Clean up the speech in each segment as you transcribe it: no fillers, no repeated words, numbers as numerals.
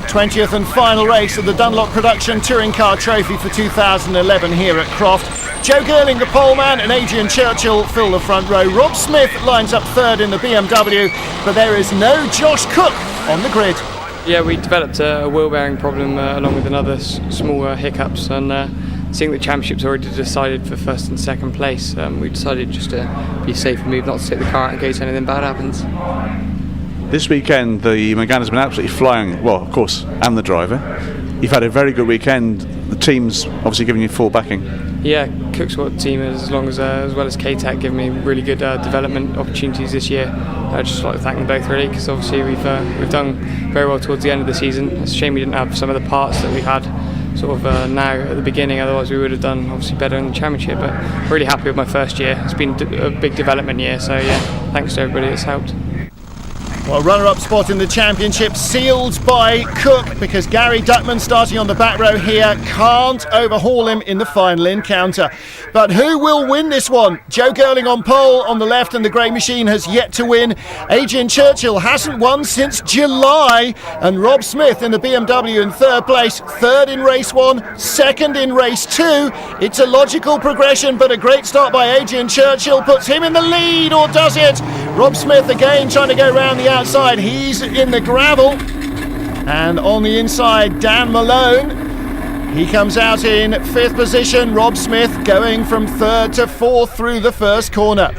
20th and final race of the Dunlop Production Touring Car Trophy for 2011 here at Croft. Joe Girling, the poleman, and Adrian Churchill fill the front row. Rob Smith lines up third in the BMW, but there is no Josh Cook on the grid. Yeah, we developed a wheel bearing problem along with another small hiccups, and seeing the championship's already decided for first and second place, we decided just to be a safer move, not to take the car out in case anything bad happens. This weekend the Megane has been absolutely flying, well of course, and the driver. You've had a very good weekend. The team's obviously giving you full backing. Yeah, Cook's what the team is, as well as KTAC, giving me really good development opportunities this year. I'd just like to thank them both really, because obviously we've done very well towards the end of the season. It's a shame we didn't have some of the parts that we had sort of now at the beginning, otherwise we would have done obviously better in the championship. But really happy with my first year. It's been a big development year, so yeah, thanks to everybody that's helped. Well, runner-up spot in the championship sealed by Cook, because Gary Duckman, starting on the back row here, can't overhaul him in the final encounter. But who will win this one? Joe Girling on pole on the left, and the grey machine has yet to win. Adrian Churchill hasn't won since July, and Rob Smith in the BMW in third place, third in race one, second in race two. It's a logical progression, but a great start by Adrian Churchill puts him in the lead, or does it? Rob Smith again trying to go round the outside. He's in the gravel, and on the inside Dan Malone, he comes out in fifth position. Rob Smith going from third to fourth through the first corner.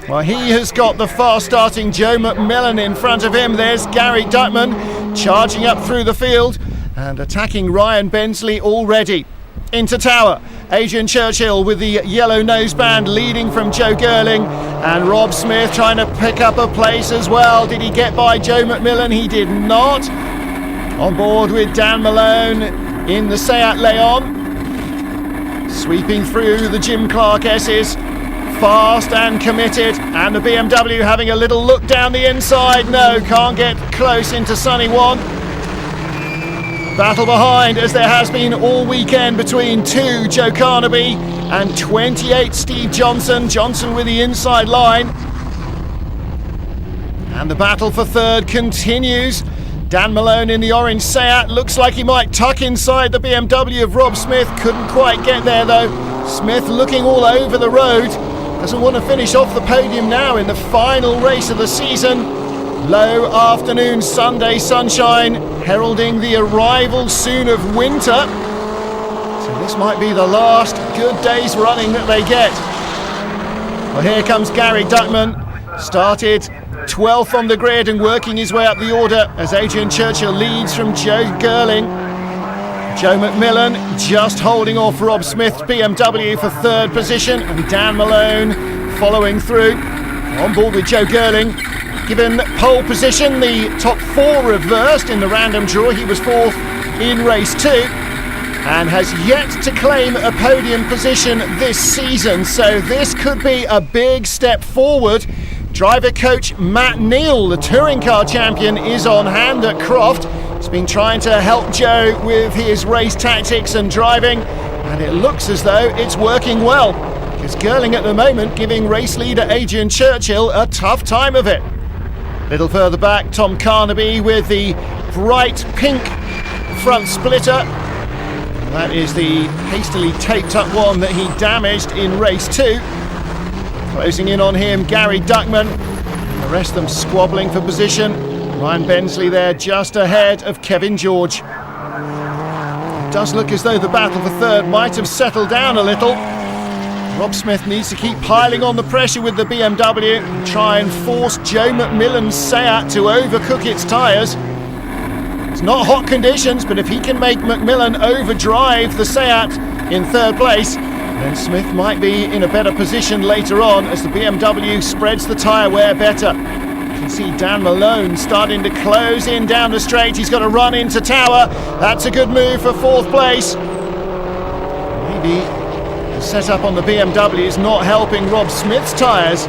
Well, he has got the fast starting Joe McMillan in front of him. There's Gary Duckman charging up through the field and attacking Ryan Bensley already. Into tower, Adrian Churchill with the yellow noseband leading from Joe Girling, and Rob Smith trying to pick up a place as well. Did he get by Joe McMillan? He did not. On board with Dan Malone in the Seat Leon, sweeping through the Jim Clark S's, fast and committed, and the BMW having a little look down the inside. No, can't get close into Sunny One. Battle behind, as there has been all weekend, between 2 Joe Carnaby and 28 Steve Johnson. Johnson with the inside line. And the battle for third continues. Dan Malone in the orange Seat looks like he might tuck inside the BMW of Rob Smith. Couldn't quite get there though. Smith looking all over the road. Doesn't want to finish off the podium now in the final race of the season. Low afternoon Sunday sunshine heralding the arrival soon of winter. So this might be the last good day's running that they get. Well, here comes Gary Duckman. Started 12th on the grid and working his way up the order as Adrian Churchill leads from Joe Girling. Joe McMillan just holding off Rob Smith's BMW for third position, and Dan Malone following through. On board with Joe Girling. Given pole position, the top four reversed in the random draw. He was fourth in race two and has yet to claim a podium position this season. So this could be a big step forward. Driver coach Matt Neal, the touring car champion, is on hand at Croft. He's been trying to help Joe with his race tactics and driving, and it looks as though it's working well, because Girling at the moment giving race leader Adrian Churchill a tough time of it. Little further back, Tom Carnaby with the bright pink front splitter. That is the hastily taped up one that he damaged in race two. Closing in on him, Gary Duckman. The rest of them squabbling for position. Ryan Bensley there just ahead of Kevin George. It does look as though the battle for third might have settled down a little. Rob Smith needs to keep piling on the pressure with the BMW and try and force Joe McMillan's Seat to overcook its tyres. It's not hot conditions, but if he can make McMillan overdrive the Seat in third place, then Smith might be in a better position later on as the BMW spreads the tyre wear better. You can see Dan Malone starting to close in down the straight. He's got to run into tower. That's a good move for fourth place. Maybe the setup on the BMW is not helping Rob Smith's tyres.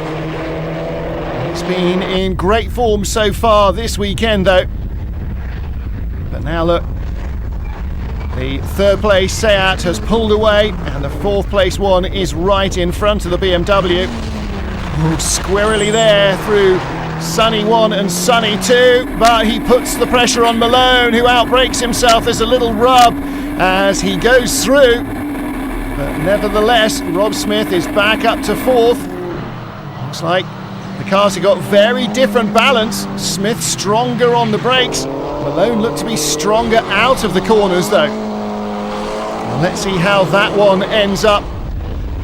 It's been in great form so far this weekend though. But now look, the third place Seat has pulled away and the fourth place one is right in front of the BMW. Squarely there through Sunny 1 and Sunny 2, but he puts the pressure on Malone, who outbrakes himself. There's a little rub as he goes through, but nevertheless Rob Smith is back up to 4th. Looks like the cars have got very different balance. Smith stronger on the brakes, Malone looked to be stronger out of the corners though. Well, let's see how that one ends up.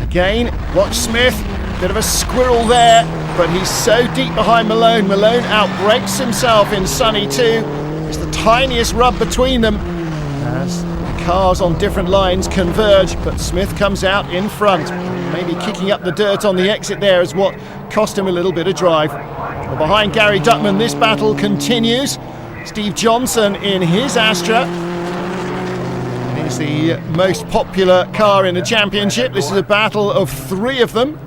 Again, watch Smith, bit of a squirrel there, but he's so deep behind Malone. Malone outbrakes himself in Sunny 2. It's the tiniest rub between them as the cars on different lines converge, but Smith comes out in front. Maybe kicking up the dirt on the exit there is what cost him a little bit of drive. Well, behind Gary Duckman, this battle continues. Steve Johnson in his Astra. It's the most popular car in the championship. This is a battle of 3 of them.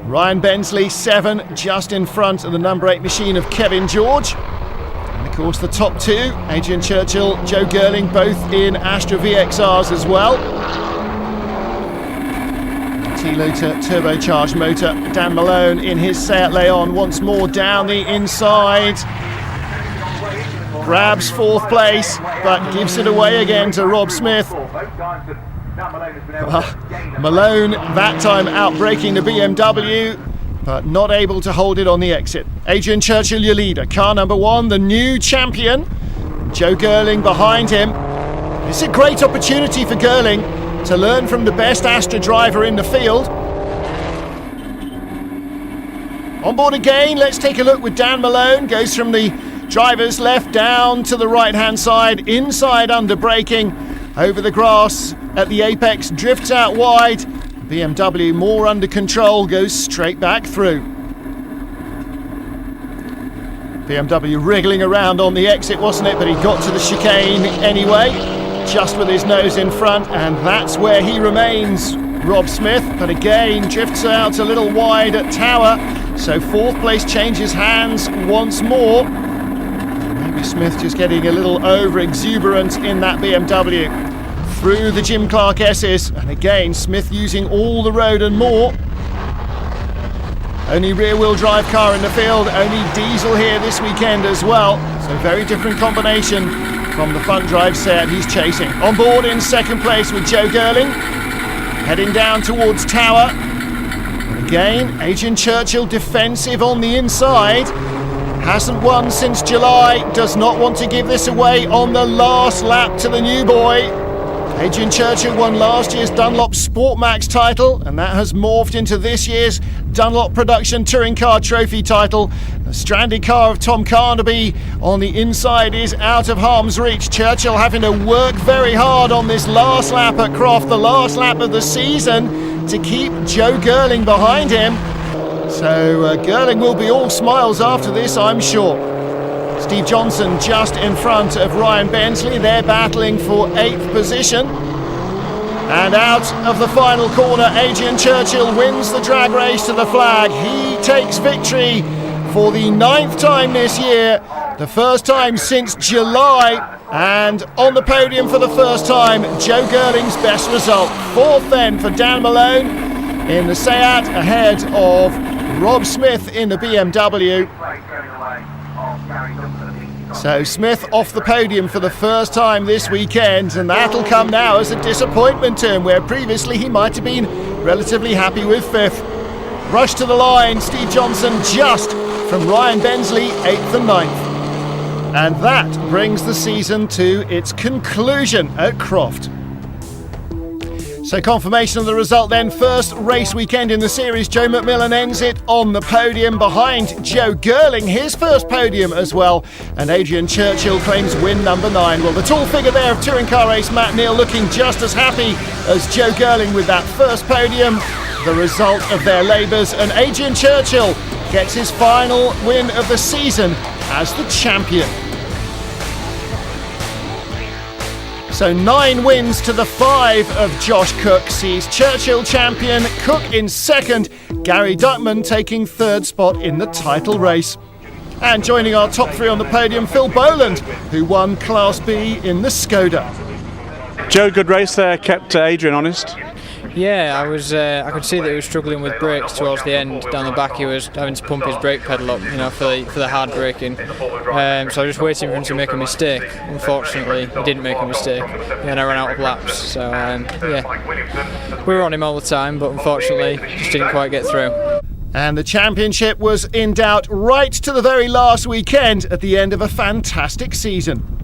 Ryan Bensley 7, just in front of the number 8 machine of Kevin George. And of course the top 2, Adrian Churchill, Joe Gerling, both in Astra VXRs as well. T-Lota turbocharged motor. Dan Malone in his Seat Leon once more down the inside. Grabs 4th place, but gives it away again to Rob Smith. Malone that time outbraking the BMW, but not able to hold it on the exit. Adrian Churchill, your leader. Car number 1, the new champion. Joe Gerling behind him. It's a great opportunity for Gerling to learn from the best Astra driver in the field. On board again, let's take a look with Dan Malone. Goes from the driver's left down to the right hand side, inside under braking, over the grass at the apex, drifts out wide. BMW more under control, goes straight back through. BMW wriggling around on the exit, wasn't it? But he got to the chicane anyway, just with his nose in front, and that's where he remains, Rob Smith. But again, drifts out a little wide at Tower, so 4th place changes hands once more. Smith just getting a little over exuberant in that BMW. Through the Jim Clark S's, and again Smith using all the road and more. Only rear wheel drive car in the field, only diesel here this weekend as well, so very different combination from the front drive set he's chasing. On board in 2nd place with Joe Gerling, heading down towards Tower. And again Adrian Churchill defensive on the inside. Hasn't won since July, does not want to give this away on the last lap to the new boy. Adrian Churchill won last year's Dunlop Sport Max title, and that has morphed into this year's Dunlop Production Touring Car Trophy title. The stranded car of Tom Carnaby on the inside is out of harm's reach. Churchill having to work very hard on this last lap at Croft, the last lap of the season, to keep Joe Gerling behind him. So Gerling will be all smiles after this, I'm sure. Steve Johnson just in front of Ryan Bensley. They're battling for 8th position. And out of the final corner, Adrian Churchill wins the drag race to the flag. He takes victory for the 9th time this year, the first time since July. And on the podium for the first time, Joe Gerling's best result. 4th then for Dan Malone in the Seat, ahead of Rob Smith in the BMW. So Smith off the podium for the first time this weekend, and that'll come now as a disappointment to him, where previously he might have been relatively happy with 5th. Rush to the line, Steve Johnson just from Ryan Bensley, 8th and 9th. And that brings the season to its conclusion at Croft. So confirmation of the result then. First race weekend in the series, Joe McMillan ends it on the podium behind Joe Gerling, his first podium as well, and Adrian Churchill claims win number 9. Well, the tall figure there of touring car race, Matt Neal, looking just as happy as Joe Gerling with that first podium, the result of their labours, and Adrian Churchill gets his final win of the season as the champion. So 9 wins to the 5 of Josh Cook sees Churchill champion, Cook in 2nd, Gary Duckman taking 3rd spot in the title race. And joining our top 3 on the podium, Phil Boland, who won Class B in the Skoda. Joe, good race there, kept Adrian honest. Yeah, I could see that he was struggling with brakes towards the end. Down the back, he was having to pump his brake pedal up, for the hard braking. So I was just waiting for him to make a mistake. Unfortunately, he didn't make a mistake, and I ran out of laps. So yeah, we were on him all the time, but unfortunately, just didn't quite get through. And the championship was in doubt right to the very last weekend at the end of a fantastic season.